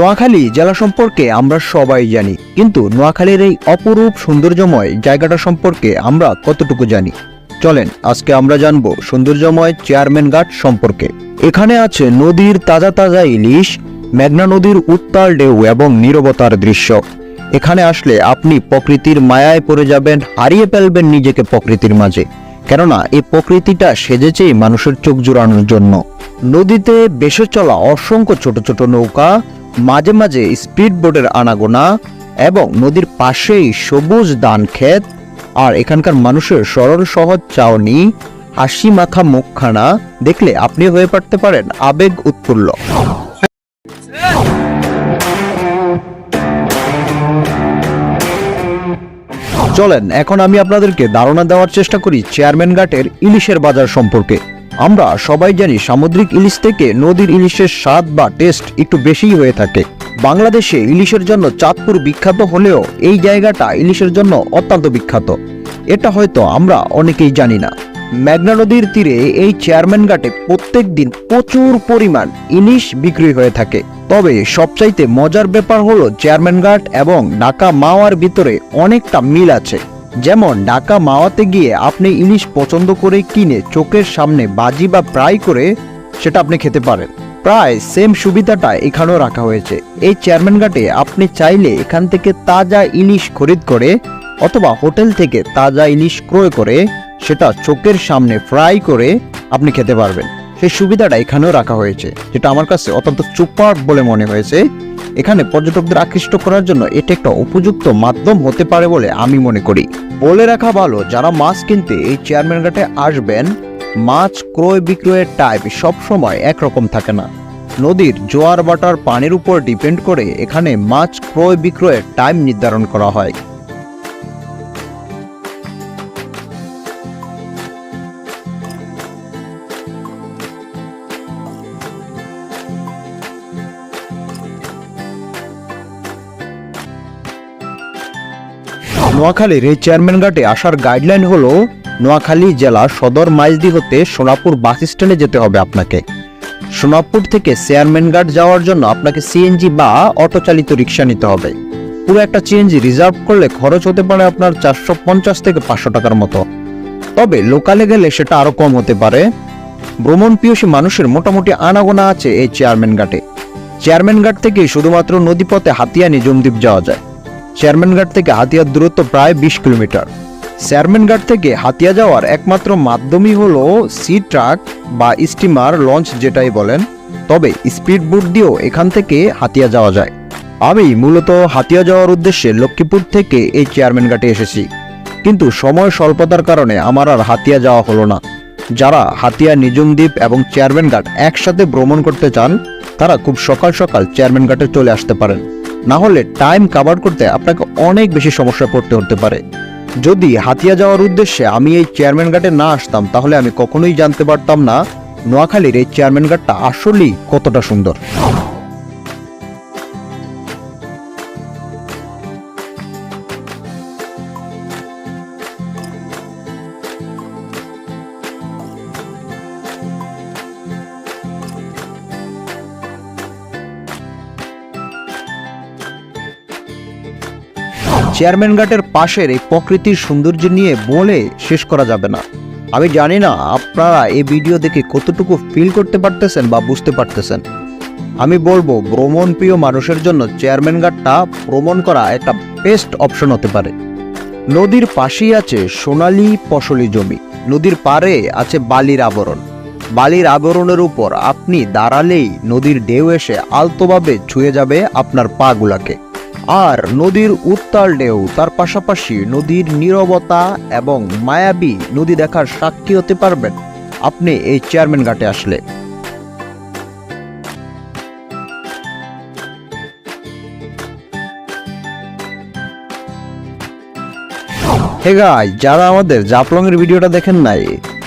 নোয়াখালী জেলা সম্পর্কে আমরা সবাই জানি, কিন্তু নোয়াখালীর এই অপরূপ সৌন্দর্যময় জায়গাটা সম্পর্কে আমরা কতটুকু জানি। চলেন আজকে আমরা জানব সৌন্দর্যময় চেয়ারম্যান ঘাট সম্পর্কে। এখানে আছে নদীর তাজা তাজা ইলিশ, মেঘনা নদীর উত্তাল ঢেউ এবং নীরবতার দৃশ্য। এখানে আসলে আপনি প্রকৃতির মায়ায় পড়ে যাবেন, হারিয়ে ফেলবেন নিজেকে প্রকৃতির মাঝে। কেননা এই প্রকৃতিটা সেজেছেই মানুষের চোখ জুড়ানোর জন্য। নদীতে ভেসে চলা অসংখ্য ছোট ছোট নৌকা, মাঝে মাঝে স্পিড বোটের আনাগোনা এবং নদীর পাশেই সবুজ ধান ক্ষেত, আর এখানকার মানুষের সরল সহজ চাউনি, হাসি মাখা মুখখানা দেখলে আপনি হয়ে পড়তে পারেন আবেগ উৎফুল্ল। চলেন এখন আমি আপনাদেরকে ধারণা দেওয়ার চেষ্টা করি চেয়ারম্যান ঘাটের ইলিশের বাজার সম্পর্কে। আমরা সবাই জানি সামুদ্রিক ইলিশ থেকে নদীর ইলিশের স্বাদ বা টেস্ট একটু বেশিই হয়ে থাকে। বাংলাদেশে ইলিশের জন্য চাঁদপুর বিখ্যাত হলেও এই জায়গাটা ইলিশের জন্য অত্যন্ত বিখ্যাত, এটা হয়তো আমরা অনেকেই জানি না। মেঘনা নদীর তীরে এই চেয়ারম্যান ঘাটে প্রত্যেক দিন প্রচুর পরিমাণ ইলিশ বিক্রি হয়ে থাকে। তবে সবচাইতে মজার ব্যাপার হলো চেয়ারম্যান ঘাট এবং ঢাকা মাওয়ার ভিতরে অনেকটা মিল আছে। যেমন ঢাকা মাওয়াতে গিয়ে আপনি ইলিশ পছন্দ করে কিনে চোখের সামনে বাজি বা ফ্রাই করে সেটা আপনি খেতে পারেন। প্রায় সেম সুবিধাটা এখানেও রাখা হয়েছে। এই চেয়ারম্যান ঘাটে আপনি চাইলে এখান থেকে তাজা ইলিশ খরিদ করে অথবা হোটেল থেকে তাজা ইলিশ ক্রয় করে সেটা চোখের সামনে ফ্রাই করে আপনি খেতে পারবেন। সেই সুবিধাটা এখানেও রাখা হয়েছে, যেটা আমার কাছে অত্যন্ত সুপার বলে মনে হয়েছে। এখানে পর্যটকদের আকৃষ্ট করার জন্য এটা একটা উপযুক্ত মাধ্যম হতে পারে বলে আমি মনে করি। বলে রাখা ভালো, যারা মাছ কিনতে এই চেয়ারম্যান ঘাটে আসবেন, মাছ ক্রয় বিক্রয়ের টাইপ সবসময় একরকম থাকে না। নদীর জোয়ার বাটার পানির উপর ডিপেন্ড করে এখানে মাছ ক্রয় বিক্রয়ের টাইম নির্ধারণ করা হয়। নোয়াখালীর এই চেয়ারম্যান ঘাটে আসার গাইডলাইন হলো নোয়াখালী জেলা সদর মাইজদি হতে সোনাপুর বাস স্ট্যান্ডে যেতে হবে আপনাকে। সোনাপুর থেকে চেয়ারম্যান ঘাট যাওয়ার জন্য আপনাকে সিএনজি বা অটো চালিত রিক্সা নিতে হবে। পুরো একটা সিএনজি রিজার্ভ করলে খরচ হতে পারে আপনার 450 থেকে 500 টাকার মতো। তবে লোকালে গেলে সেটা আরো কম হতে পারে। ভ্রমণ প্রিয়সী মানুষের মোটামুটি আনাগোনা আছে এই চেয়ারম্যান ঘাটে। চেয়ারম্যান ঘাট থেকে শুধুমাত্র নদীপথে হাতিয়া নিজমদ্বীপ যাওয়া যায়। চেয়ারম্যান ঘাট থেকে হাতিয়ার দূরত্ব প্রায় 20 কিলোমিটার। চেয়ারম্যান ঘাট থেকে হাতিয়া যাওয়ার একমাত্র মাধ্যমই হলো সি ট্রাক বা স্টিমার লঞ্চ যেটাই বলেন। তবে স্পিড বোট দিয়েও এখান থেকে হাতিয়া যাওয়া যায়। আমি মূলত হাতিয়া যাওয়ার উদ্দেশ্যে লক্ষ্মীপুর থেকে এই চেয়ারম্যান ঘাটে এসেছি, কিন্তু সময় স্বল্পতার কারণে আমার আর হাতিয়া যাওয়া হলো না। যারা হাতিয়া নিজমদ্বীপ এবং চেয়ারম্যান ঘাট একসাথে ভ্রমণ করতে চান তারা খুব সকাল সকাল চেয়ারম্যান ঘাটে চলে আসতে পারেন, না হলে টাইম কভার করতে আপনাকে অনেক বেশি সমস্যা পড়তে হতে পারে। যদি হাতিয়া যাওয়ার উদ্দেশ্যে আমি এই চেয়ারম্যান ঘাটে না আসতাম তাহলে আমি কখনোই জানতে পারতাম না নোয়াখালীর এই চেয়ারম্যান ঘাটটা আসলেই কতটা সুন্দর। চেয়ারম্যান ঘাটের পাশের এই প্রকৃতির সৌন্দর্য নিয়ে বলে শেষ করা যাবে না। আমি জানি না আপনারা এই ভিডিও দেখে কতটুকু ফিল করতে পারতেছেন বা বুঝতে পারতেছেন। আমি বলবো ভ্রমণ প্রিয় মানুষের জন্য চেয়ারম্যান ঘাটটা ভ্রমণ করা একটা বেস্ট অপশন হতে পারে। নদীর পাশেই আছে সোনালী ফসলি জমি, নদীর পাড়ে আছে বালির আবরণ। বালির আবরণের উপর আপনি দাঁড়ালেই নদীর ঢেউ এসে আলতোভাবে ছুঁয়ে যাবে আপনার পা গুলাকে। আর নদীর উত্তাল ঢেউ, তার পাশাপাশি নদীর নীরবতা এবং মায়াবী নদী দেখার সাক্ষী হতে পারবেন আপনি এই চেয়ারম্যান ঘাটে আসলে। হে গাইস, যারা আমাদের জাফলং এর ভিডিওটা দেখেন নাই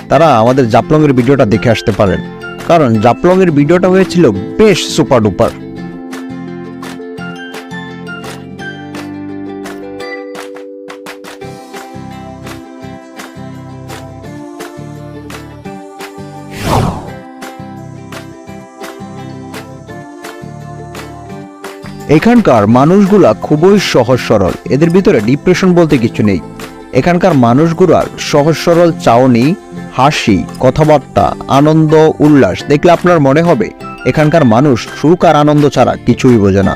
তারা আমাদের জাফলং এর ভিডিওটা দেখে আসতে পারেন, কারণ জাফলং এর ভিডিওটা হয়েছিল বেশ সুপার ডুপার। এখানকার মানুষগুলা খুবই সহজ সরল, এদের ভিতরে ডিপ্রেশন বলতে কিছু নেই। এখানকার মানুষগুলার সহজ সরল চাউনি, হাসি, কথাবার্তা, আনন্দ উল্লাস দেখলে আপনার মনে হবে এখানকার মানুষ সুখ আর আনন্দ ছাড়া কিছুই বোঝে না।